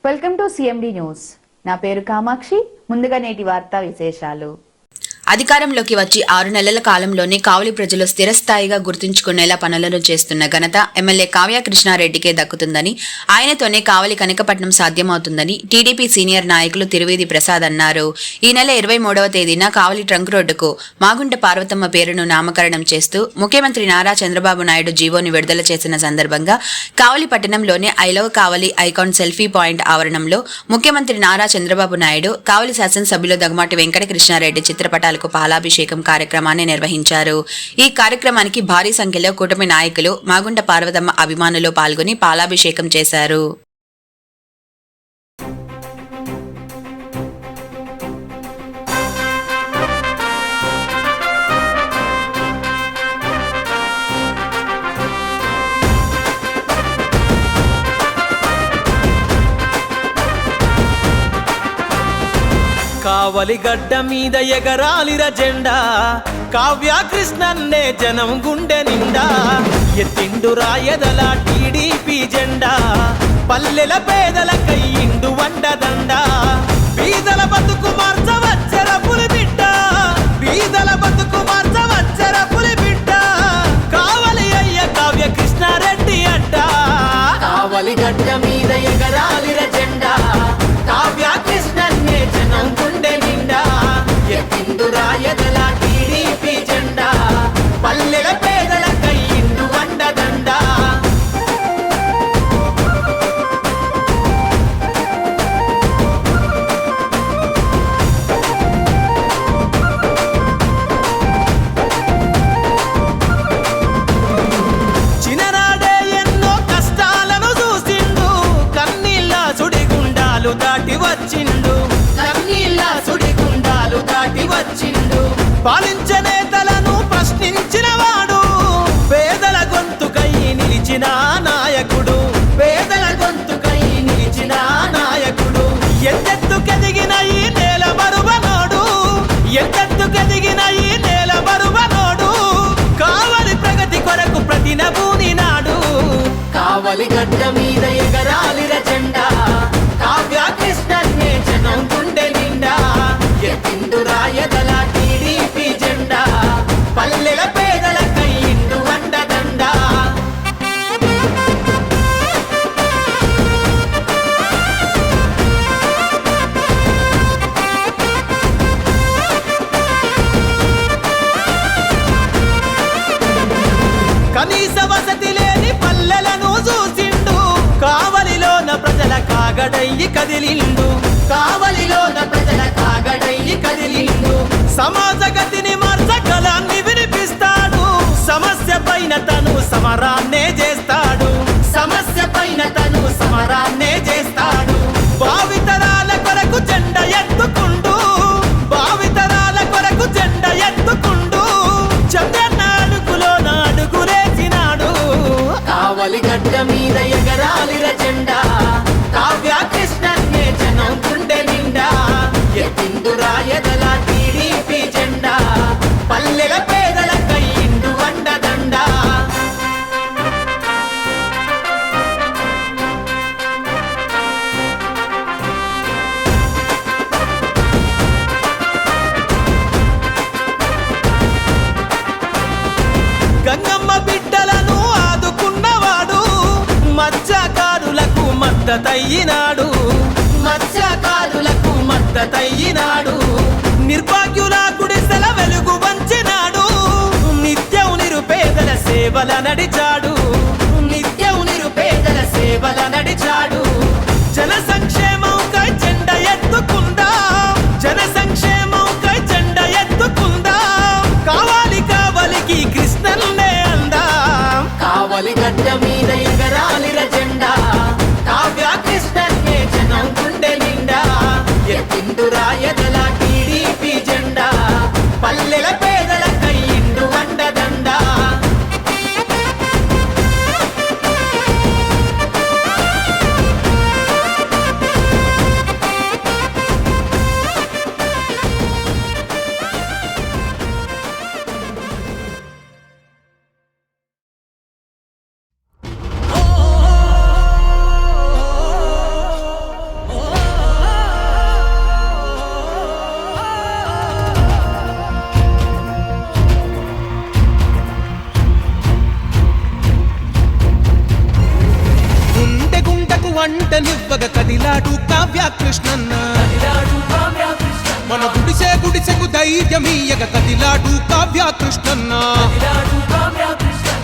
Welcome to CMD news. నా పేరు కామాక్షి. ముందుగా నేటి వార్తా విశేషాలు. అధికారంలోకి వచ్చి 6 నెలల కాలంలోనే కావలి ప్రజలు స్థిరస్థాయిగా గుర్తుంచుకునేలా పనులను చేస్తున్న ఘనత ఎమ్మెల్యే కావ్య కృష్ణారెడ్డికే దక్కుతుందని, ఆయనతోనే కావలి కనకపట్నం సాధ్యమవుతుందని టీడీపీ సీనియర్ నాయకులు తిరువేది ప్రసాద్ అన్నారు. ఈ నెల 23వ తేదీన కావలి ట్రంక్ రోడ్డుకు మాగుంట పార్వతమ్మ పేరును నామకరణం చేస్తూ ముఖ్యమంత్రి నారా చంద్రబాబు నాయుడు జీవోని విడుదల చేసిన సందర్భంగా కావలి పట్టణంలోని I love Kavali icon selfie point ఆవరణంలో ముఖ్యమంత్రి నారా చంద్రబాబు నాయుడు, కావలి శాసనసభ్యులు దగ్గుమాటి వెంకట కృష్ణారెడ్డి చిత్రపటాలకు పాలాభిషేకం కార్యక్రమాన్ని నిర్వహించారు. ఈ కార్యక్రమానికి భారీ సంఖ్యలో కూటమి నాయకులు, మాగుంట పార్వతమ్మ అభిమానులు పాల్గొని పాలాభిషేకం చేశారు. కావలి గడ్డ మీద ఎగరాలిర జెండా, కావ్య కృష్ణన్నే జనం గుండె నిండా. ఎత్తిండు రాయదల టీడీపీ జెండా, పల్లెల పేదల కయ్యిండు వండదండ. బీదల బతుకు మార్చవచ్చర పులిబిడ్డ, బీదల బతుకు మార్చవచ్చర పులిబిడ్డ. కావలి అయ్య కావ్య కృష్ణారెడ్డి అడ్డ. కావలి గడ్డ మీద ఎగరాలిర జెండా, కావ్య కృష్ణన్నే జనం గుండె నిండా. ఎత్తిండు రాయదల టీడీపీ జెండా, పల్లెల పేదల కయ్యిండు వండదండ. చిన్ననాడే ఎన్నో కష్టాలను చూసిండు, కన్నీళ్ళ సుడిగుండాలు దాటి వచ్చిండు, కన్నీళ్ళ సుడిగుండాలు దాటి వచ్చిండు. పాలించే నేతలను ప్రశ్నించిన వాడు, పేదల గొంతుకై నిలిచిన నాయకుడు, పేదల గొంతుకై నిలిచిన నాయకుడు. ఎంతెత్తుకెదిగిన ఈ నేల బరువనోడు, ఎంతెత్తుకెదిగిన ఈ నేల బరువనోడు. కావలి ప్రగతి కొరకు ప్రతినబూని నాడు. కావలి గడ్డ మీద ఎగరాలిర జెండా, కావ్య కృష్ణన్నే జనం గుండె నిండా. ఎత్తిండు రాయదల టీడీపీ జెండా, పల్లెల పేదల కయ్యిండు వండదండ. కనీస వసతి లేని పల్లెలను చూసిండు, కావలిలోన ప్రజల కాగడయ్యి కదిలిండు, కావలిలోన ప్రజల కాగడయ్యి కదిలిండు. సమాజ గతిని మార్చగలాన్ని వినిపిస్తాడు, సమస్య పైన తను సమరాన్నే చేస్తాడు, సమస్య పైన తను సమరాన్నే చేస్తాడు. భావితరాల కొరకు జెండ ఎత్తుకుండు, భావితరాల కొరకు జెండ ఎత్తుకుండు. చంద్రన్న అడుగులో అడుగులేసినాడు. కావలి గడ్డ మీద ఎగరాలిర జెండా, కావ్య కృష్ణన్నే జనం గుండె నిండా. ఎత్తిండు రాయదల టీడీపీ జెండా, పల్లెల పేదల కయ్యిండు వండదండ. గంగమ్మ బిడ్డలను ఆదుకున్నవాడు, మత్స్యకారులకు మద్దతయ్యినాడు, మత్స్యకారులకు మద్దతయ్యినాడు. నిర్భాగ్యుల గుడిసెల వెలుగు వంచినాడు, నిత్యం నిరుపేదల సేవల నడిచాడు, నిత్యం నిరుపేదల సేవల నడిచాడు. జన సంక్షేమంకై జెండ ఎత్తుకుందా, జన సంక్షేమంకై జెండ ఎత్తుకుందా. కావాలి కావలికి కృష్ణన్నే అందా. కావలి గడ్డ మీద ఎగరాలిర జెండా, కావ్య కృష్ణన్నే జనం గుండె నిండా. ఎత్తిండు రాయదల టీడీపీ జెండా, పల్లెల పేదల కయ్యిండు వండదండ. అండనివ్వగ కదిలాడు కావ్య కృష్ణన్న మన గుడిసెకు ధైర్యమీయగ కదిలాడు కావ్య కృష్ణన్న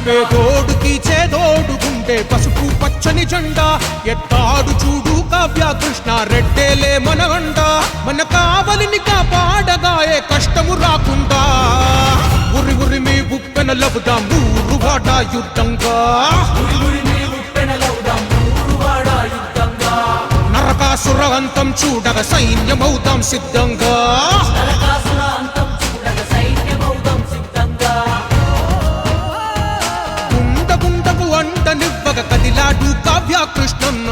పేదోడుకి చేదోడుకుంటే పసుపు పచ్చని జెండా ఎత్తాడు చూడు కావ్య కృష్ణ రెడ్డేలే మన అండ మన కావలిని కాపాడగా ఏ కష్టము రాకుండా ఉరి ఉరి మీ ఉప్పెన లవుదాం ఊరువాడ యుద్ధంగా నరకాసుర అంతం చూడగ సైన్యమవుతాం సిద్ధంగా గుండకు అంటనివ్వగ కదిలాడు కావ్య కృష్ణన్న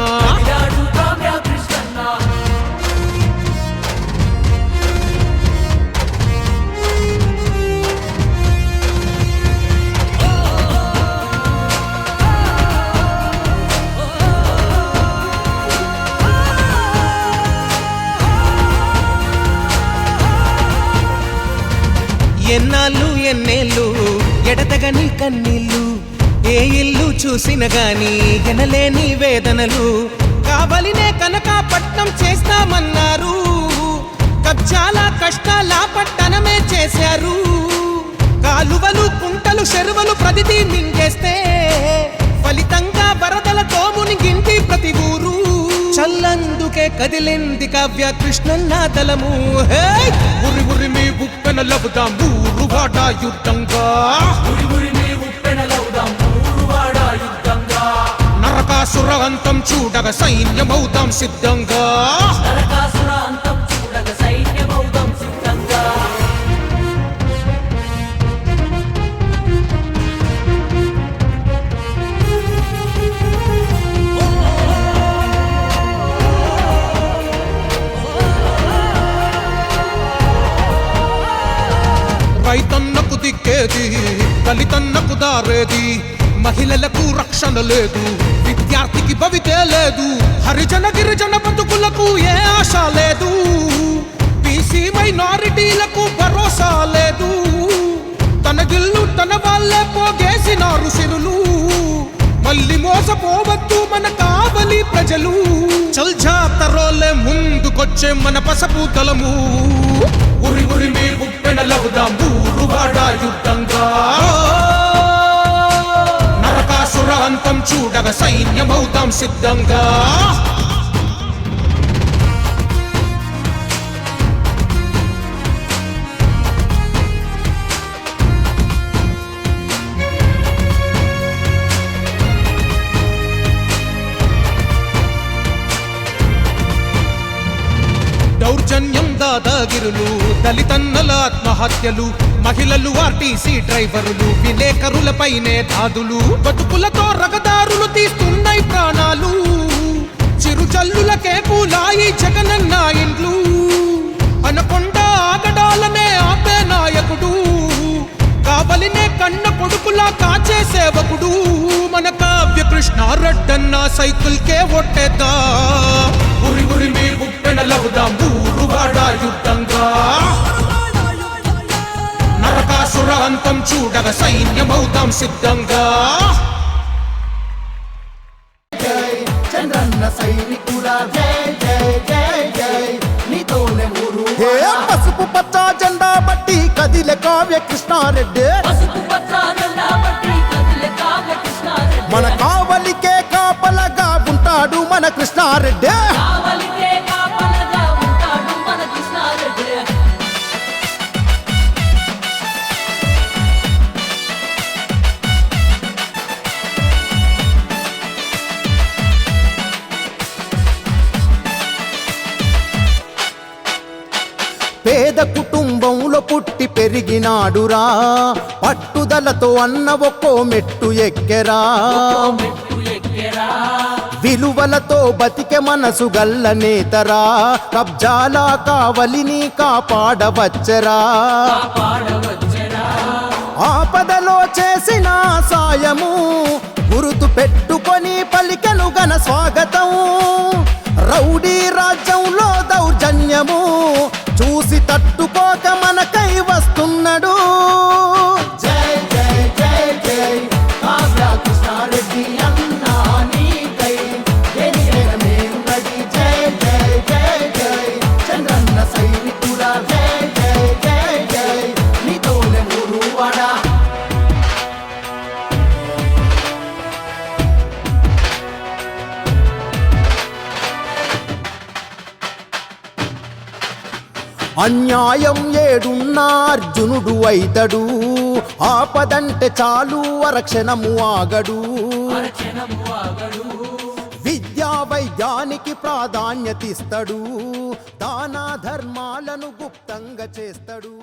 ఎన్నాళ్ళు ఎన్నేళ్ళు ఎడతగని కన్నీళ్ళు ఏ ఇల్లు చూసిన గాని ఎనలేని వేదనలు కావలినే కనకాపట్నం చేస్తామన్నారు కబ్జాల కష్టాల పట్టణమే చేశారు కాలువలు కుంటలు చెరువులు ప్రతిదీ మింగేస్తే ఫలితంగా వరదలతో మునిగింటి ప్రతి ఊరు చల్లందుకే కదిలింది కావ్య కృష్ణన్న దళము ఉరి ఉరి మీ ఉప్పెన లవుదాం ఊరువాడ యుద్ధంగా నరకాసుర అంతం చూడగ సైన్యమవుతాం సిద్ధంగా రైతన్నకు దిక్కేది దళితన్నకు దారేది మహిళలకు రక్షణ లేదు విద్యార్థికి భవితే లేదు హరిజన గిరిజన బతుకులకు ఏ ఆశ లేదు బీసీ మైనారిటీలకు భరోసా లేదు తన గిల్లు తన వాళ్ళే పోగేసినారు సిరులు మళ్ళీ మోసపోవద్దు మన కావలి ప్రజలు చల్ జాతరోలే ముందుకొచ్చే మన పసపు దళము ఉరి ఉరి మీ ఉప్పెన లవుదాం ఊరువాడ యుద్ధంగా నరకాసుర అంతం చూడగ సైన్యమవుతాం సిద్ధంగా దౌర్జన్యం దాదాగిరులు దళితన్నల ఆత్మహత్యలు మహిళలు ఆర్టీసీ డ్రైవరులు విలేకరులపైనే దాదులు బతుకులతో రగదారులు తీస్తున్నాయి ప్రాణాలు చిరుజల్లులకే పూలాయి జగనన్న ఇండ్లు అనకొండ ఆగడాలనే ఆపే నాయకుడు కావలినే కన్న కొడుకులా కాచే సేవకుడు మన కావ్య కృష్ణ రెడ్డన్న సైకిల్ కే ఒట్టేద్దా ఉరి ఉరి మీ ఉప్పెన లవుదాం ఊరువాడ యుద్ధంగా నరకాసుర అంతం చూడగ సైన్యమవుతాం సిద్ధంగా చంద్రన్న సైనికుడా జై జై జై జై నీతోనే ఊరు పసుపు పచ్చ జెండా బట్టి కదిలే కావ్య కృష్ణారెడ్డి మన కావలికే కాపలగా ఉంటాడు మన కృష్ణారెడ్డి పేద కుటుంబంలో పుట్టి పెరిగినాడురా పట్టుదలతో అన్న ఒక్కో మెట్టు ఎక్కెరా విలువలతో బతికే మనసు గల్ల నేతరా కబ్జాల కావలిని కాపాడవచ్చరా ఆపదలో చేసిన సాయము గురుతు పెట్టుకొని పలికెను గన స్వాగతం రౌడీ రాజ్యంలో దౌర్జన్యము చూసి తట్టుకోక మనకై వస్తున్నాడు జై జై జై జై కావ్య కృష్ణారెడ్డి అన్నా నీకై అన్యాయం ఏడున్నా అర్జునుడు అయితడు, ఆపదంటే చాలు అరక్షణము ఆగడు. విద్యా వైద్యానికి ప్రాధాన్యతిస్తాడు, దాన ధర్మాలను గుప్తంగా చేస్తాడు.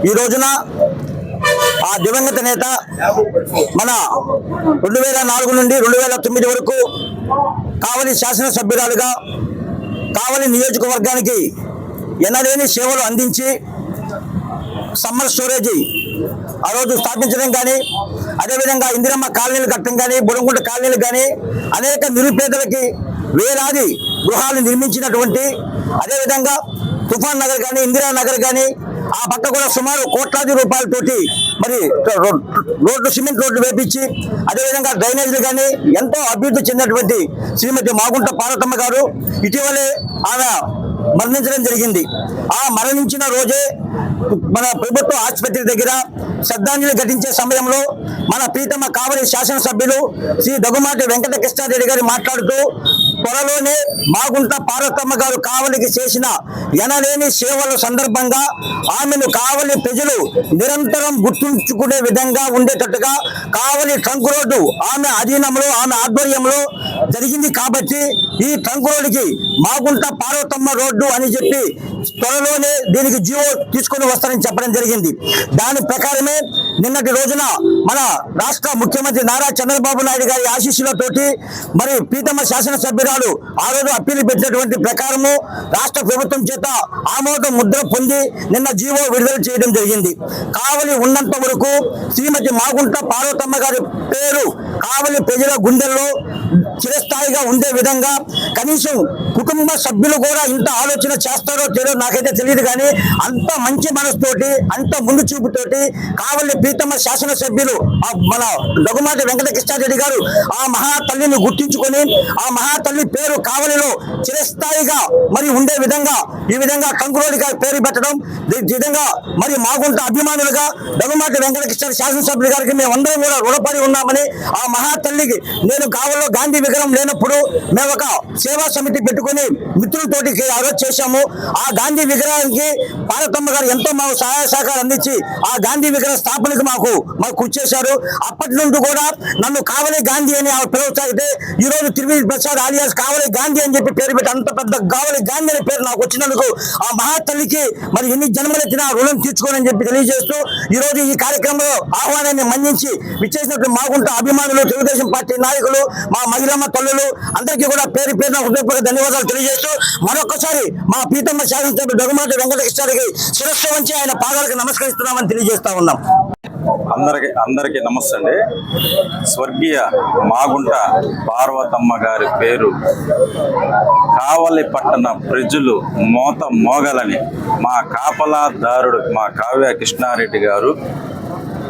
ఈ రోజున ఆ దివంగత నేత మన 2004 నుండి 2009 వరకు కావలి శాసనసభ్యురాలుగా కావలి నియోజకవర్గానికి ఎనలేని సేవలు అందించి సమ్మర్ స్టోరేజీ ఆ రోజు స్థాపించడం కానీ, అదేవిధంగా ఇందిరమ్మ కాలనీలు కట్టడం కానీ, బుడంగుంట కాలనీలు కానీ అనేక నిరుపేదలకి వేలాది గృహాలు నిర్మించినటువంటి, అదేవిధంగా తుఫాన్ నగర్ కానీ, ఇందిరా నగర్ కానీ ఆ పక్క కూడా సుమారు కోట్లాది రూపాయలతోటి మరి రోడ్లు, సిమెంట్ రోడ్లు వేపించి, అదేవిధంగా డ్రైనేజీలు కానీ ఎంతో అభివృద్ధి చెందినటువంటి శ్రీమతి మాగుంట పార్వతమ్మ గారు ఇటీవలే ఆమె మరణించడం జరిగింది. ఆ మరణించిన రోజే మన ప్రభుత్వ ఆసుపత్రి దగ్గర శ్రద్ధాంజలి ఘటించే సమయంలో మన ప్రీతమ కావలి శాసనసభ్యులు శ్రీ దగ్గుమాటి వెంకట కృష్ణారెడ్డి గారు మాట్లాడుతూ, త్వరలోనే మాగుంట పార్వతమ్మ గారు కావలికి చేసిన ఎనలేని సేవల సందర్భంగా ఆమెను కావలి ప్రజలు నిరంతరం గుర్తుంచుకునే విధంగా ఉండేటట్టుగా కావలి ట్రంక్ రోడ్డు ఆమె అధీనంలో, ఆమె ఆధ్వర్యంలో జరిగింది కాబట్టి ఈ ట్రంక్ రోడ్డుకి మాగుంట పార్వతమ్మ రోడ్డు అని చెప్పి త్వరలోనే దీనికి జీవో తీసుకొని వస్తారని చెప్పడం జరిగింది. దాని ప్రకారమే నిన్నటి రోజున మన రాష్ట్ర ముఖ్యమంత్రి నారా చంద్రబాబు నాయుడు గారి ఆశీస్సులతోటి మరి ప్రీతమ శాసనసభ్యురాలు ఆ రోజు అప్పీలు పెట్టినటువంటి ప్రకారము రాష్ట్ర ప్రభుత్వం చేత ఆమోద ముద్ర పొంది నిన్న జీవో విడుదల చేయడం జరిగింది. కావలి ఉన్నంత వరకు శ్రీమతి మాగుంట పార్వతమ్మ గారి పేరు కావలి ప్రజల గుండెల్లో చిరస్థాయిగా ఉండే విధంగా కనీసం కుటుంబ సభ్యులు కూడా ఇంత ఆలోచన చేస్తారో తెలియదో నాకైతే తెలియదు, కానీ అంత మంచి మనసుతోటి, అంత ముందు చూపుతోటి కావలి ప్రీతమ శాసనసభ్యులు మన దగ్గుమాటి వెంకట కృష్ణారెడ్డి గారు ఆ మహాతల్లిని గుర్తించుకొని ఆ మహాతల్లి పేరు కావలిలో చిరస్థాయిగా మరి ఉండే విధంగా ఈ విధంగా కంకురోడి గారి పేరు పెట్టడం, ఈ విధంగా మరి మాగుంట అభిమానులుగా దగ్గుమాటి వెంకట కృష్ణ శాసనసభ్యులు గారికి మేమందరం కూడా రుణపడి ఉన్నామని, ఆ మహాతల్లికి నేను కావలిలో గాంధీ విగ్రహం లేనప్పుడు మేము ఒక సేవా సమితి పెట్టుకుని మిత్రులతోటి ఆ రోజు చేశాము. ఆ గాంధీ విగ్రహానికి పార్వతమ్మ గారు ఎంతో మాకు సహాయ సహకారం అందించి ఆ గాంధీ విగ్రహ స్థాపనకు మాకు కృషి చేశారు. అప్పటి నుండి కూడా నన్ను కావలి గాంధీ అని పిలువసాగితే ఈ రోజు తిరుమల ప్రసాద్ ఆలియాస్ కావలి గాంధీ అని చెప్పి పేరు పెట్టి అంత పెద్ద కావలి గాంధీ అనే పేరు నాకు వచ్చినందుకు ఆ మహాతల్లికి మరి ఎన్ని జన్మలెత్తినా రుణం తీర్చుకోనని చెప్పి తెలియజేస్తూ ఈ రోజు ఈ కార్యక్రమంలో ఆహ్వానాన్ని మన్నించి విచ్చేసినట్టు మాగుంట అభిమానులు, తెలుగుదేశం పార్టీ నాయకులు, మా మహిళమ్మ తల్లులు అందరికీ కూడా పేరు పేరున హృదయపూర్వక ధన్యవాదాలు తెలియజేస్తూ మరొకసారి మా ప్రీతమ్మ శాసనసభ్యుడు దగ్గుమాటి వెంకట కృష్ణారెడ్డి శిరస్సు వంచి ఆయన పాదాలకు నమస్కరిస్తున్నామని తెలియజేస్తా ఉన్నాం. అందరికీ నమస్తే అండి. స్వర్గీయ మాగుంట పార్వతమ్మ గారి పేరు కావలి పట్టణ ప్రజలు మోగాలని మా కాపలాదారుడు మా కావ్య కృష్ణారెడ్డి గారు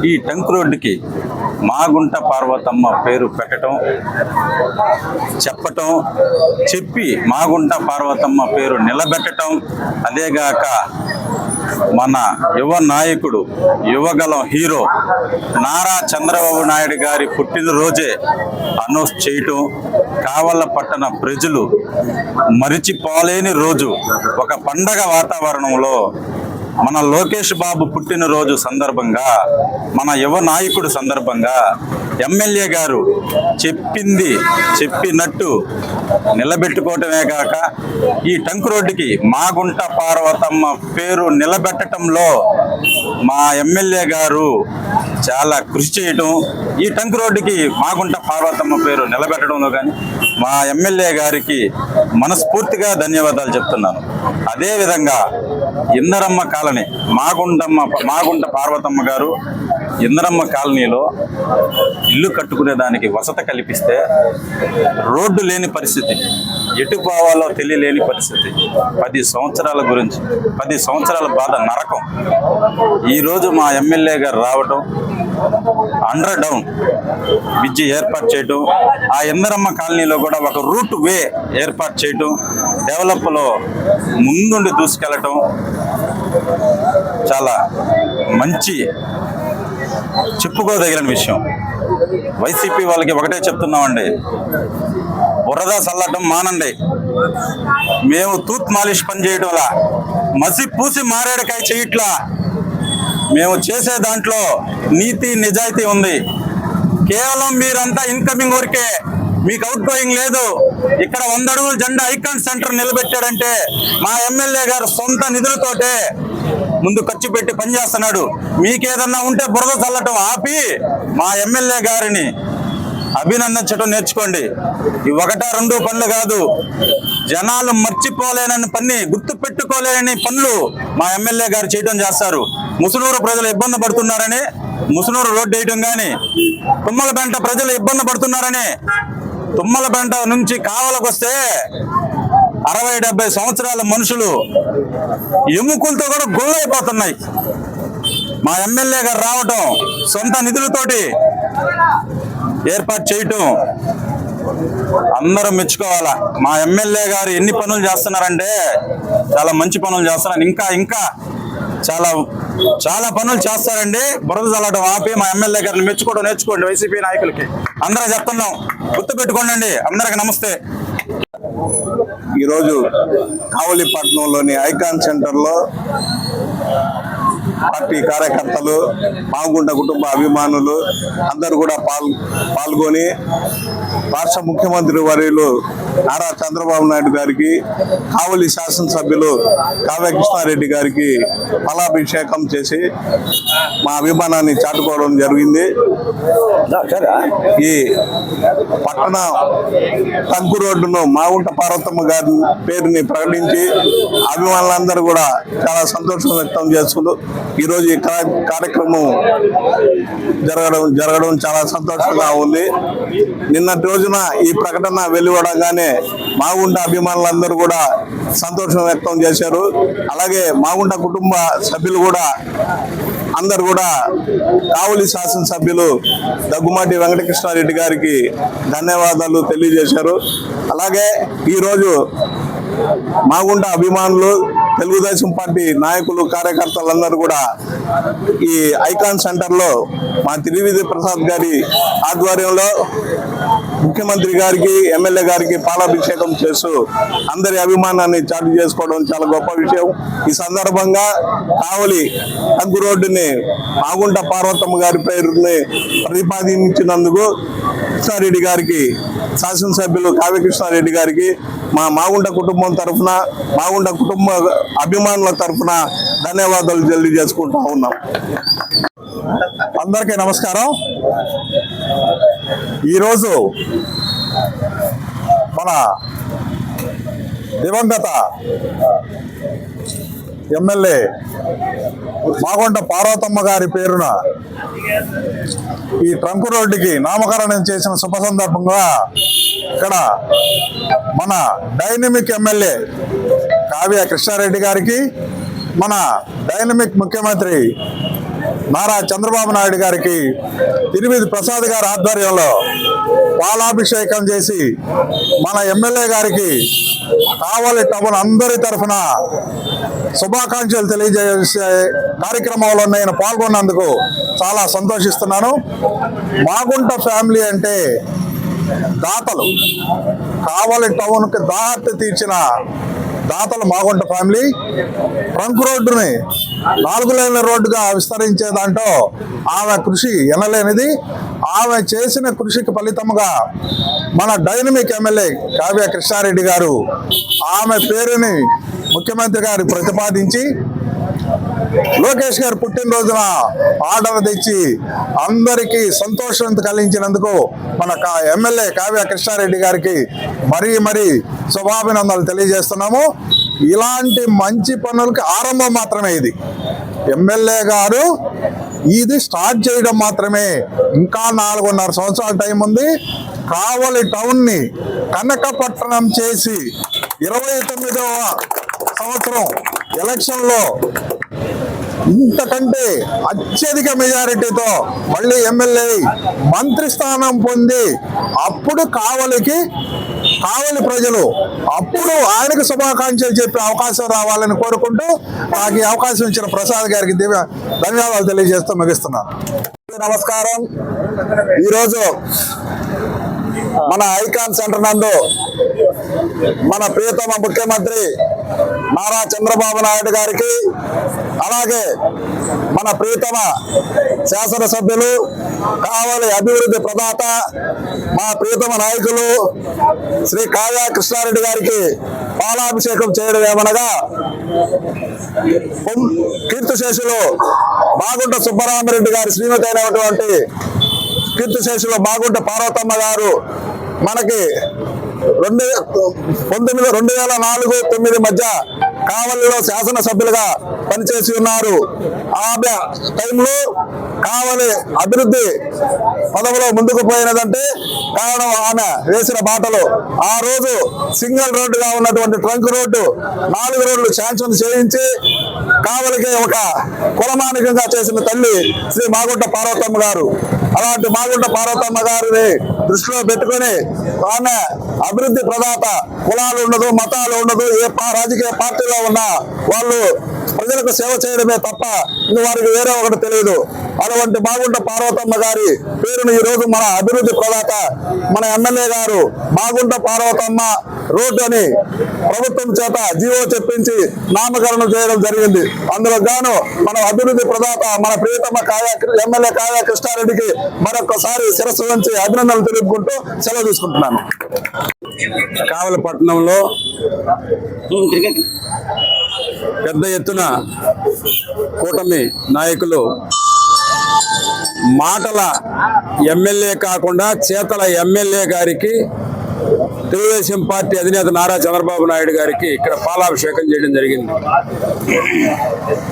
ఈ టంక్ రోడ్డుకి మాగుంట పార్వతమ్మ పేరు పెట్టడం, చెప్పి మాగుంట పార్వతమ్మ పేరు నిలబెట్టడం, అదేగాక మన యువ నాయకుడు, యువగలం హీరో నారా చంద్రబాబు నాయుడు గారి పుట్టినరోజే అనౌన్స్ చేయటం, కావల పట్టణ ప్రజలు మరిచిపోలేని రోజు ఒక పండగ వాతావరణంలో మన లోకేష్ బాబు పుట్టినరోజు సందర్భంగా, మన యువ నాయకుడు సందర్భంగా ఎమ్మెల్యే గారు చెప్పినట్టు నిలబెట్టుకోవటమే కాక ఈ టంక్ రోడ్డుకి మాగుంట పార్వతమ్మ పేరు నిలబెట్టడంలో మా ఎమ్మెల్యే గారు చాలా కృషి చేయటం, ఈ టంక్ రోడ్డుకి మాగుంట పార్వతమ్మ పేరు నిలబెట్టడంలో కానీ మా ఎమ్మెల్యే గారికి మనస్ఫూర్తిగా ధన్యవాదాలు చెప్తున్నాను. అదేవిధంగా ఇందరమ్మ కాలనీ మాగుంట పార్వతమ్మ గారు ఇందరమ్మ కాలనీలో ఇల్లు కట్టుకునే దానికి వసతి కల్పిస్తే రోడ్డు లేని పరిస్థితి, ఎటు పోవాలో తెలియలేని పరిస్థితి, 10 సంవత్సరాల గురించి 10 సంవత్సరాల బాధ నరకం. ఈరోజు మా ఎమ్మెల్యే గారు రావటం, అండర్ డౌన్ బ్రిడ్జ్ ఏర్పాటు చేయటం, ఆ ఇందరమ్మ కాలనీలో కూడా ఒక రూట్ వే ఏర్పాటు చేయటం, డెవలప్లో ముందుండి దూసుకెళ్ళటం చాలా మంచి చెప్పుకోదగిన విషయం. వైసీపీ వాళ్ళకి ఒకటే చెప్తున్నామండి, బురద చల్లటం మానండి. మేము తూత్ మాలిష్ పని చేయటంలా, మసి పూసి మారేడుకాయ చేయట్లా. మేము చేసే దాంట్లో నీతి నిజాయితీ ఉంది. కేవలం మీరంతా ఇన్కమింగ్ వరకే, మీకు అవుట్ గోయింగ్ లేదు. ఇక్కడ 100 అడుగుల జెండా ఐకాన్ సెంటర్ నిలబెట్టాడంటే మా ఎమ్మెల్యే గారు సొంత నిధులతోటే ముందు ఖర్చు పెట్టి పనిచేస్తున్నాడు. మీకేదన్నా ఉంటే బురద చల్లటం ఆపి మా ఎమ్మెల్యే గారిని అభినందించడం నేర్చుకోండి. ఈ 1-2 పనులు కాదు, జనాలు మర్చిపోలేనని పని, గుర్తు పెట్టుకోలేని పనులు మా ఎమ్మెల్యే గారు చేయడం చేస్తారు. ముసునూరు ప్రజలు ఇబ్బంది పడుతున్నారని ముసునూరు రోడ్డు వేయటం కానీ, తుమ్మలపెంట ప్రజలు ఇబ్బంది పడుతున్నారని తుమ్మలపెంట నుంచి కావలకు వస్తే 60-70 సంవత్సరాల మనుషులు ఎముకలతో కూడా గొల్లైపోతున్నాయి. మా ఎమ్మెల్యే గారు రావటం, సొంత నిధులతోటి ఏర్పాటు చేయటం అందరూ మెచ్చుకోవాలా. మా ఎమ్మెల్యే గారు ఎన్ని పనులు చేస్తున్నారంటే చాలా మంచి పనులు చేస్తున్నారు. ఇంకా చాలా పనులు చేస్తారండి. బురద చల్లడం ఆపి మా ఎమ్మెల్యే గారిని మెచ్చుకోవడం నేర్చుకోండి. వైసీపీ నాయకులకి అందరూ చెప్తున్నాం, గుర్తుపెట్టుకోండి. అందరికి నమస్తే. ఈరోజు కావలిపట్నంలోని ఐకాన్ సెంటర్లో పార్టీ కార్యకర్తలు, మాగుంట కుటుంబ అభిమానులు అందరూ కూడా పాల్గొని రాష్ట్ర ముఖ్యమంత్రి వర్యులు నారా చంద్రబాబు నాయుడు గారికి, కావలి శాసనసభ్యులు కావ్య కృష్ణారెడ్డి గారికి ఫలాభిషేకం చేసి మా అభిమానాన్ని చాటుకోవడం జరిగింది. ఈ పట్టణ టంకు రోడ్డును మాగుంట పార్వతమ్మ గారి పేరుని ప్రకటించి అభిమానులందరూ కూడా చాలా సంతోషం వ్యక్తం చేస్తున్నారు. ఈరోజు ఈ కార్యక్రమం జరగడం చాలా సంతోషంగా ఉంది. నిన్నటి రోజున ఈ ప్రకటన వెలువడగానే మాగుంట అభిమానులందరూ కూడా సంతోషం వ్యక్తం చేశారు. అలాగే మాగుంట కుటుంబ సభ్యులు కూడా అందరు కూడా కావలి శాసనసభ్యులు దగ్గుమాటి వెంకటకృష్ణారెడ్డి గారికి ధన్యవాదాలు తెలియజేశారు. అలాగే ఈరోజు మాగుంట అభిమానులు, తెలుగుదేశం పార్టీ నాయకులు, కార్యకర్తలందరూ కూడా ఈ ఐకాన్ సెంటర్లో మా త్రివిధి ప్రసాద్ గారి ఆధ్వర్యంలో ముఖ్యమంత్రి గారికి, ఎమ్మెల్యే గారికి పాలాభిషేకం చేస్తూ అందరి అభిమానాన్ని చాటు చేసుకోవడం చాలా గొప్ప విషయం. ఈ సందర్భంగా కావలి టంకు రోడ్డుని మాగుంట పార్వతమ్మ గారి పేరుని ప్రతిపాదించినందుకు కృష్ణారెడ్డి గారికి, శాసనసభ్యులు కావ్య కృష్ణారెడ్డి గారికి మా మాగుంట కుటుంబం తరఫున, మాగుంట కుటుంబ అభిమానుల తరఫున ధన్యవాదాలు తెలియజేసుకుంటా ఉన్నాం. అందరికీ నమస్కారం. ఈరోజు మన దివంగత ఎమ్మెల్యే మాగుంట పార్వతమ్మ గారి పేరున ఈ ట్రంక్ రోడ్డుకి నామకరణం చేసిన శుభ సందర్భంగా ఇక్కడ మన డైనమిక్ ఎమ్మెల్యే కావ్య కృష్ణారెడ్డి గారికి, మన డైనమిక్ ముఖ్యమంత్రి నారా చంద్రబాబు నాయుడు గారికి త్రివిధి ప్రసాద్ గారి ఆధ్వర్యంలో పాలాభిషేకం చేసి మన ఎమ్మెల్యే గారికి కావలి టౌన్ అందరి తరఫున శుభాకాంక్షలు తెలియజేసే కార్యక్రమంలో నేను పాల్గొన్నందుకు చాలా సంతోషిస్తున్నాను. మాగుంట ఫ్యామిలీ అంటే దాతలు, కావలి టౌన్కి దాటి తీర్చిన దాతలు మాగుంట ఫ్యామిలీ. ట్రంక్ రోడ్డుని 4 లేన్ల రోడ్డుగా విస్తరించే దాంట్లో ఆమె కృషి ఎనలేనిది. ఆమె చేసిన కృషికి ఫలితంగా మన డైనమిక్ ఎమ్మెల్యే కావ్య కృష్ణారెడ్డి గారు ఆమె పేరుని ముఖ్యమంత్రి గారు ప్రతిపాదించి లోకేష్ గారు పుట్టినరోజున ఆర్డర్ తెచ్చి అందరికీ సంతోషం కలిగించినందుకు మన ఎమ్మెల్యే కావ్య కృష్ణారెడ్డి గారికి మరీ శుభాభినందనలు తెలియజేస్తున్నాము. ఇలాంటి మంచి పనులకి ఆరంభం మాత్రమే ఇది. ఎమ్మెల్యే గారు ఇది స్టార్ట్ చేయడం మాత్రమే. ఇంకా 4.5 సంవత్సరాల టైం ఉంది. కావలి టౌన్ని కనకపట్టణం చేసి 29వ సంవత్సరం ఎలక్షన్లో ఇంతకంటే అత్యధిక మెజారిటీతో మళ్ళీ ఎమ్మెల్యే మంత్రి స్థానం పొంది అప్పుడు కావలి ప్రజలు అప్పుడు ఆయనకు శుభాకాంక్షలు చెప్పే అవకాశం రావాలని కోరుకుంటూ నాకు ఈ అవకాశం ఇచ్చిన ప్రసాద్ గారికి ధన్యవాదాలు తెలియజేస్తూ ముగిస్తున్నాను. నమస్కారం. ఈరోజు మన ఐకాన్ సెంటర్ నందు మన ప్రియతమ ముఖ్యమంత్రి నారా చంద్రబాబు నాయుడు గారికి, అలాగే మన ప్రియతమ శాసనసభ్యులు, కావలి అభివృద్ధి ప్రదాత, మా ప్రియతమ నాయకులు శ్రీ కావ్య కృష్ణారెడ్డి గారికి పాలాభిషేకం చేయడం ఏమనగా, కీర్తిశేషులు మాగుంట సుబ్బరామరెడ్డి గారి శ్రీమతి అయినటువంటి కీర్తిశేషులు మాగుంట పార్వతమ్మ గారు మనకి 2004-2009 మధ్య కావలిలో శాసనసభ్యులుగా పనిచేసి ఉన్నారు. ఆ టైంలో కావలి అభివృద్ధి పదవిలో ముందుకు పోయినదంటే కారణం ఆమె వేసిన బాటలు. ఆ రోజు సింగిల్ రోడ్డుగా ఉన్నటువంటి ట్రంక్ రోడ్డు 4 రోడ్లు శాంక్షన్ చేయించి కావలికి ఒక కులమానికంగా చేసిన తల్లి శ్రీ మాగుంట పార్వతమ్మ గారు. అలాంటి మాగుంట పార్వతమ్మ గారిని దృష్టిలో పెట్టుకుని ఆమె అభివృద్ధి ప్రదాత, కులాలు ఉండదు, మతాలు ఉండదు, ఏ రాజకీయ పార్టీలో ఉన్నా వాళ్ళు ప్రజలకు సేవ చేయడమే తప్ప వారికి వేరే ఒకటి తెలియదు. అటువంటి మాగుంట పార్వతమ్మ గారి పేరును ఈ రోజు మన అభివృద్ధి ప్రదాత మన ఎమ్మెల్యే గారు మాగుంట పార్వతమ్మ రోడ్డు అని ప్రభుత్వం చేత జీవో చెప్పించి నామకరణం చేయడం జరిగింది. అందులో గాను మన అభివృద్ధి ప్రదాత మన ప్రియతమ ఎమ్మెల్యే కావ్య కృష్ణారెడ్డికి మరొకసారి శిరస్సు వంచి అభినందనలు తెలుపుకుంటూ సెలవు తీసుకుంటున్నాను. కావలి పట్టణంలో పెద్ద ఎత్తున కూటమి నాయకులు మాటల ఎమ్మెల్యే కాకుండా చేతల ఎమ్మెల్యే గారికి, తెలుగుదేశం పార్టీ అధినేత నారా చంద్రబాబు నాయుడు గారికి ఇక్కడ పాలాభిషేకం చేయడం జరిగింది.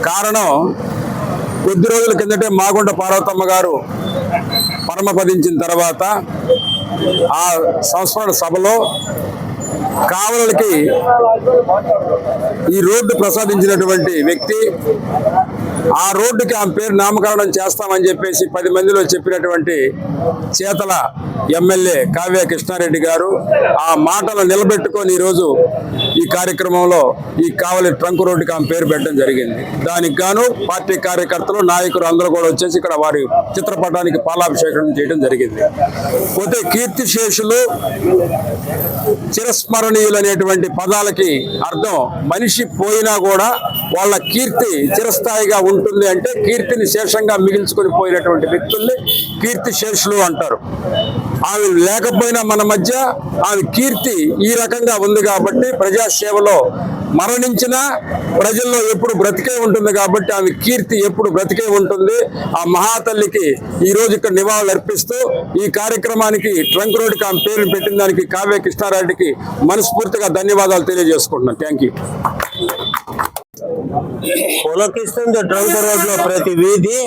కారణం, కొద్ది రోజుల కిందటే మాగుంట పార్వతమ్మ గారు పరమపదించిన తర్వాత ఆ సంస్మరణ సభలో కావలికి ఈ రోడ్డు ప్రసాదించినటువంటి వ్యక్తి, ఆ రోడ్డుకి ఆమె పేరు నామకరణం చేస్తామని చెప్పేసి 10 మందిలో చెప్పినటువంటి చేతల ఎమ్మెల్యే కావ్య కృష్ణారెడ్డి గారు ఆ మాటలు నిలబెట్టుకొని ఈరోజు ఈ కార్యక్రమంలో ఈ కావలి ట్రంక్ రోడ్డుకి ఆమె పేరు పెట్టడం జరిగింది. దానికి గాను పార్టీ కార్యకర్తలు, నాయకులు అందరూ కూడా వచ్చేసి ఇక్కడ వారి చిత్రపటానికి పాలాభిషేకం చేయడం జరిగింది. పోతే కీర్తిశేషులు, చిరస్మరణీయులు అనేటువంటి పదాలకి అర్థం మనిషి పోయినా కూడా వాళ్ళ కీర్తి చిరస్థాయిగా ఉంటుంది. అంటే కీర్తిని శేషంగా మిగిల్చుకొని పోయినటువంటి వ్యక్తుల్ని కీర్తిశేషులు అంటారు. ఆమె లేకపోయినా మన మధ్య ఆమె కీర్తి ఈ రకంగా ఉంది కాబట్టి ప్రజాసేవలో మరణించినా ప్రజల్లో ఎప్పుడు బ్రతికే ఉంటుంది కాబట్టి ఆమె కీర్తి ఎప్పుడు బ్రతికే ఉంటుంది. ఆ మహాతల్లికి ఈ రోజు ఇక్కడ నివాళులు అర్పిస్తూ ఈ కార్యక్రమానికి ట్రంక్ రోడ్డుకి ఆమె పేరు పెట్టిన దానికి కావ్య కృష్ణారెడ్డికి మనస్ఫూర్తిగా ధన్యవాదాలు తెలియజేసుకుంటున్నాను. Thank you. పులకిస్తుంది ట్రంక్ రోడ్లో ప్రతి వీధి,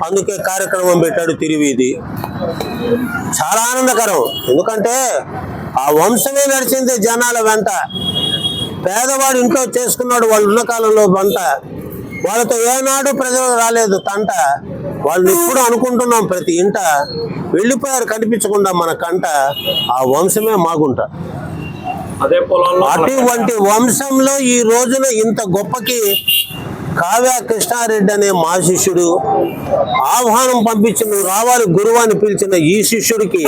అందుకే కార్యక్రమం పెట్టాడు తిరువీధి. చాలా ఆనందకరం. ఎందుకంటే ఆ వంశమే నడిచింది జనాల వెంట. పేదవాడు ఇంట్లో చేసుకున్నాడు వాళ్ళు ఉన్న కాలంలో వంట, వాళ్ళతో ఏనాడు ప్రజలు రాలేదు తంట. వాళ్ళు ఇప్పుడు అనుకుంటున్నాం ప్రతి ఇంట, వెళ్ళిపోయారు కనిపించకుండా మన కంట. ఆ వంశమే మాగుంట. అటువంటి వంశంలో ఈ రోజున ఇంత గొప్పకి కావ్య కృష్ణారెడ్డి అనే మా శిష్యుడు ఆహ్వానం పంపించి నువ్వు రావాలి గురువు అని పిలిచిన ఈ శిష్యుడికి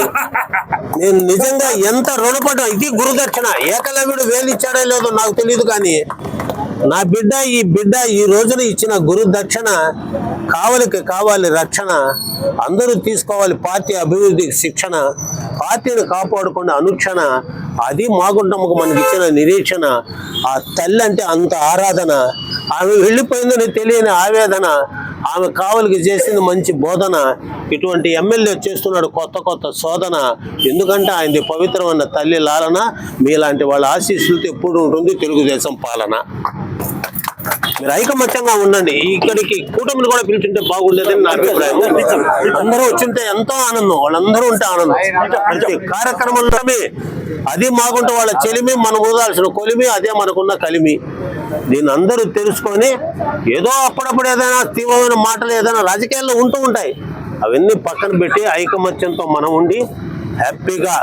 నేను నిజంగా ఎంత రుణపడ్డా. ఇది గురుదక్షిణ. ఏకలవ్యుడు వేలిచ్చాడో లేదో నాకు తెలియదు, కానీ నా బిడ్డ ఈ రోజున ఇచ్చిన గురు దక్షిణ కావలికి కావాలి రక్షణ. అందరూ తీసుకోవాలి పార్టీ అభివృద్ధికి శిక్షణ, పార్టీని కాపాడుకునే అనుక్షణ. అది మాగుంటమ్మకు మనకి ఇచ్చిన నిరీక్షణ. ఆ తల్లి అంటే అంత ఆరాధన, ఆమె వెళ్ళిపోయిందని తెలియని ఆవేదన. ఆమె కావలికి చేసింది మంచి బోధన. ఇటువంటి ఎమ్మెల్యే చేస్తున్నాడు కొత్త శోధన. ఎందుకంటే ఆయనది పవిత్రమైన తల్లి లాలన. మీలాంటి వాళ్ళ ఆశీస్సులతో ఎప్పుడు ఉంటుంది తెలుగుదేశం పాలన. మీరు ఐకమత్యంగా ఉండండి. ఇక్కడికి కూటమిని కూడా పిలిచింటే బాగుండేదని నా అభిప్రాయం. అందరూ వచ్చింటే ఎంతో ఆనందం, వాళ్ళందరూ ఉంటే ఆనందం. ప్రతి కార్యక్రమంలో అది మాగుంట వాళ్ళ చెలిమి, మనం ఊదాల్సిన కొలిమి, అదే మనకున్న కలిమి. దీన్ని అందరూ తెలుసుకొని ఏదో అప్పుడప్పుడు ఏదైనా తీవ్రమైన మాటలు ఏదైనా రాజకీయాల్లో ఉంటూ ఉంటాయి, అవన్నీ పక్కన పెట్టి ఐకమత్యంతో మనం ఉండి హ్యాపీగా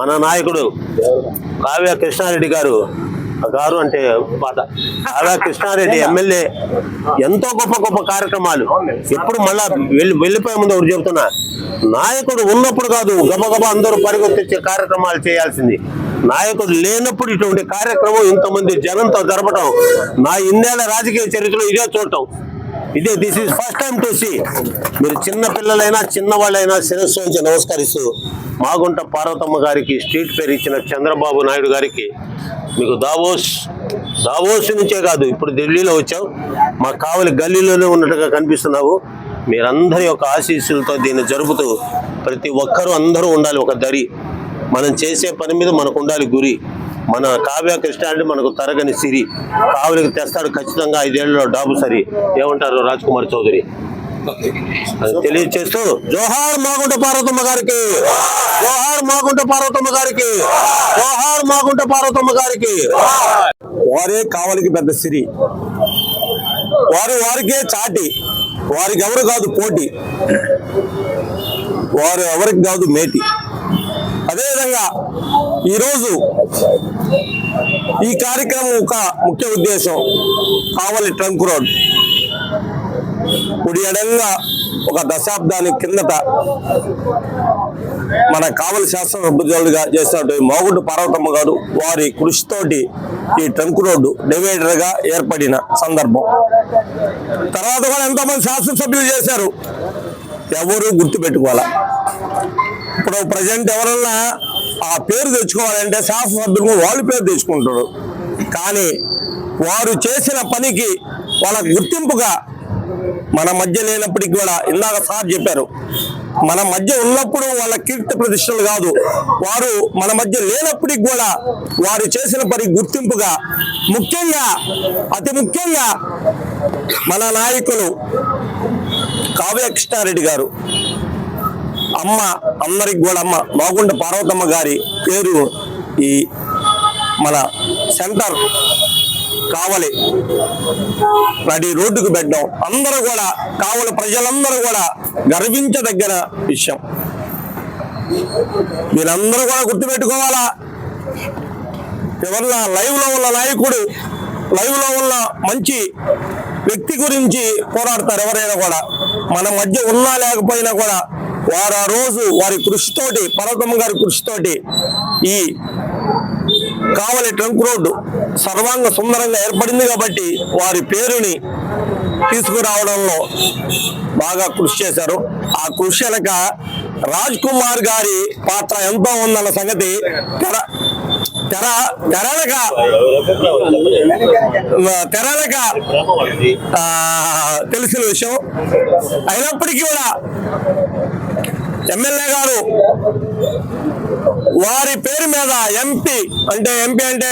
మన నాయకుడు కావ్య కృష్ణారెడ్డి గారు అంటే కావ్య కృష్ణారెడ్డి ఎమ్మెల్యే ఎంతో గొప్ప కార్యక్రమాలు. ఎప్పుడు మళ్ళా వెళ్ళిపోయే ముందు ఒకటి చెబుతున్నా, నాయకుడు ఉన్నప్పుడు కాదు గబగబా అందరూ పరిగెత్తించే కార్యక్రమాలు చేయాల్సింది. నాయకుడు లేనప్పుడు ఇటువంటి కార్యక్రమం ఇంతమంది జనంతో జరపడం నా ఇన్నేళ్ల రాజకీయ చరిత్రలో ఇదే చూడటం. This is first time to see. మీరు చిన్న పిల్లలైనా చిన్నవాళ్ళైనా శిరస్సు నుంచి నమస్కరిస్తూ మాగుంట పార్వతమ్మ గారికి స్ట్రీట్ పేరు ఇచ్చిన చంద్రబాబు నాయుడు గారికి, మీకు దావోస్ నుంచే కాదు ఇప్పుడు ఢిల్లీలో వచ్చావు, మా కావలి గల్లీలోనే ఉన్నట్టుగా కనిపిస్తున్నావు. మీరందరి యొక్క ఆశీస్సులతో దీన్ని జరుపుతూ ప్రతి ఒక్కరూ అందరూ ఉండాలి ఒక దరి. మనం చేసే పని మీద మనకు ఉండాలి గురి. మన కావ్య కృష్ణారెడ్డి మనకు తరగని సిరి. కావలికి తెస్తాడు ఖచ్చితంగా 5 ఏళ్లలో డాబు సరి. ఏమంటారు రాజ్ కుమార్ చౌదరి? తెలియజేస్తూ జోహార్ మాగుంట పార్వతమ్మ గారికి, జోహార్ మాగుంట పార్వతమ్మ గారికి, జోహార్ మాగుంట పార్వతమ్మ గారికి. వారే కావలికి పెద్ద సిరి, వారికే చాటి, వారికి ఎవరు కాదు పోటీ, వారు ఎవరికి కాదు మేటి. అదేవిధంగా ఈరోజు ఈ కార్యక్రమం ఒక ముఖ్య ఉద్దేశం, కావలి ట్రంక్ రోడ్ కుడి ఎడంగా ఒక దశాబ్దానికి కిందట మన కావలి శాసనసభ్యులుగా చేసినట్టు మాగుంట పార్వతమ్మ గారు వారి కృషితోటి ఈ ట్రంక్ రోడ్డు డివైడర్ గా ఏర్పడిన సందర్భం. తర్వాత కూడా ఎంతో మంది శాసనసభ్యులు చేశారు, ఎవరు గుర్తు పెట్టుకోవాలా. ఇప్పుడు ప్రజెంట్ ఎవరన్నా ఆ పేరు తెచ్చుకోవాలంటే శాసనసభ్యులు వాళ్ళ పేరు తెచ్చుకుంటారు, కానీ వారు చేసిన పనికి వాళ్ళ గుర్తింపుగా మన మధ్య లేనప్పటికి కూడా, ఇందాక సార్ చెప్పారు, మన మధ్య ఉన్నప్పుడు వాళ్ళ కీర్తి ప్రతిష్టలు కాదు, వారు మన మధ్య లేనప్పటికి కూడా వారు చేసిన పని గుర్తింపుగా, ముఖ్యంగా అతి ముఖ్యంగా మన నాయకులు కావ్య కృష్ణారెడ్డి గారు అమ్మ, అందరికి కూడా అమ్మ మాగుంట పార్వతమ్మ గారి పేరు ఈ మన సెంటర్ కావలి నడి రోడ్డుకు పెట్టడం అందరూ కూడా, కావలి ప్రజలందరూ కూడా గర్వించదగిన విషయం. మీరందరూ కూడా గుర్తుపెట్టుకోవాలా. ఎవరన్నా లైవ్ లో ఉన్న నాయకుడు, లైవ్ లో ఉన్న మంచి వ్యక్తి గురించి పోరాడతారు ఎవరైనా కూడా. మన మధ్య ఉన్నా లేకపోయినా కూడా వారు ఆ రోజు వారి కృషితోటి, పార్వతమ్మ గారి కృషితోటి ఈ కావలి ట్రంక్ రోడ్డు సర్వాంగ సుందరంగా ఏర్పడింది కాబట్టి వారి పేరుని తీసుకురావడంలో బాగా కృషి చేశారు. ఆ కృషి వెనక రాజ్ కుమార్ గారి పాత్ర ఎంతో ఉందన్న సంగతి తెరలక తెలిసిన విషయం. అయినప్పటికీ కూడా ఎమ్మెల్యే గారు వారి పేరు మీద ఎంపీ అంటే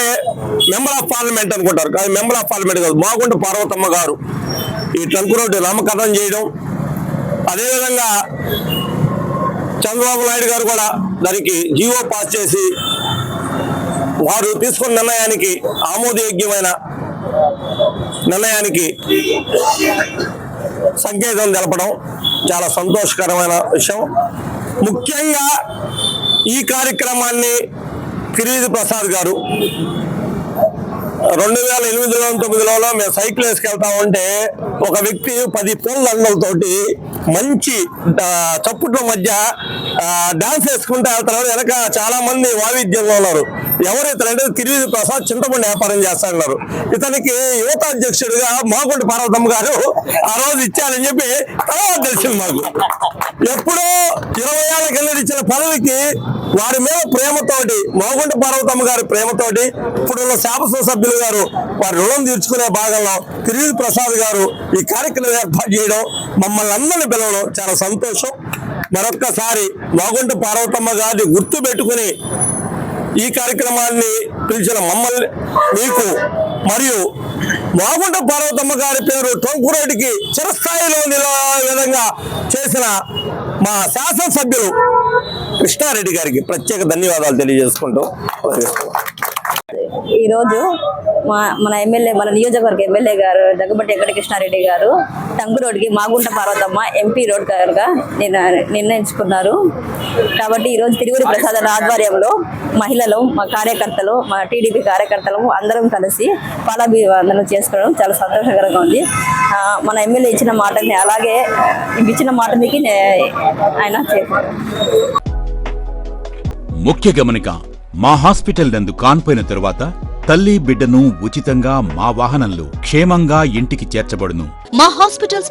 మెంబర్ ఆఫ్ పార్లమెంట్ అనుకుంటారు, కానీ మెంబర్ ఆఫ్ పార్లమెంట్ కాదు, మాగుంట పార్వతమ్మ గారు ఈ ట్రంక్ రోడ్డు నామకరణం చేయడం, అదేవిధంగా చంద్రబాబు నాయుడు గారు కూడా దానికి జీవో పాస్ చేసి వారు తీసుకున్న నిర్ణయానికి, ఆమోదయోగ్యమైన నిర్ణయానికి సంకేతం తెలపడం చాలా సంతోషకరమైన విషయం. ముఖ్యంగా ఈ కార్యక్రమాన్ని కిరీటి ప్రసాద్ గారు 2008-09లో మేము సైకిల్ వేసుకెళ్తా ఉంటే ఒక వ్యక్తి 10 పూల దండలతోటి మంచి చప్పుట్ల మధ్య డాన్స్ వేసుకుంటూ వెళ్తున్నారు. వెనక చాలా మంది వాయిద్యంలో ఉన్నారు. ఎవరు ఇతనంటే తిరువిధి ప్రసాద్ చింతపండు వ్యాపారం చేస్తున్నారు. ఇతనికి యువత అధ్యక్షుడిగా మాగుంట పార్వతమ్మ గారు ఆ రోజు ఇచ్చారని చెప్పి తర్వాత తెలిసింది మాకు. ఎప్పుడో 20 ఏళ్ల కింద ఇచ్చిన పదవికి వారి మీద ప్రేమతోటి, మాగుంట పార్వతమ్మ గారి ప్రేమతోటి ఇప్పుడున్న శాసనసభ సభ్యులు గారు వారి రుణం తీర్చుకునే భాగంలో తిరువిధి ప్రసాద్ గారు ఈ కార్యక్రమం ఏర్పాటు చేయడం, మమ్మల్ని అందరినీ పిలవడం చాలా సంతోషం. మరొక్కసారి మాగుంట పార్వతమ్మ గారిని గుర్తు పెట్టుకుని ఈ కార్యక్రమాన్ని పిలిచిన మమ్మల్ని, మీకు మరియు మాగుంట పార్వతమ్మ గారి పేరు టంకురోడ్డుకి చిరస్థాయిలో విధంగా చేసిన మా శాసనసభ్యులు కృష్ణారెడ్డి గారికి ప్రత్యేక ధన్యవాదాలు తెలియజేసుకుంటూ ఈరోజు మన ఎమ్మెల్యే, మన నియోజకవర్గ ఎమ్మెల్యే గారు దగ్గుబాటి వెంకటకృష్ణారెడ్డి గారు టంకు రోడ్డుకి మాగుంట పార్వతమ్మ ఎంపీ రోడ్ గారుగా నిర్ణయించుకున్నారు. కాబట్టి ఈరోజు తిరువురి ప్రసాద్ ఆధ్వర్యంలో మహిళలు, మా కార్యకర్తలు, మా టీడీపీ కార్యకర్తలు అందరం కలిసి పాలాభివందనం చేసుకోవడం చాలా సంతోషకరంగా ఉంది. మన ఎమ్మెల్యే ఇచ్చిన మాటని అలాగే ఇచ్చిన మాటనికి ఆయన చేశారు. ముఖ్య గమనిక, మా హాస్పిటల్ నందు కాన్పోయిన తరువాత తల్లి బిడ్డను ఉచితంగా మా వాహనంలో క్షేమంగా ఇంటికి చేర్చబడును. మా హాస్పిటల్స్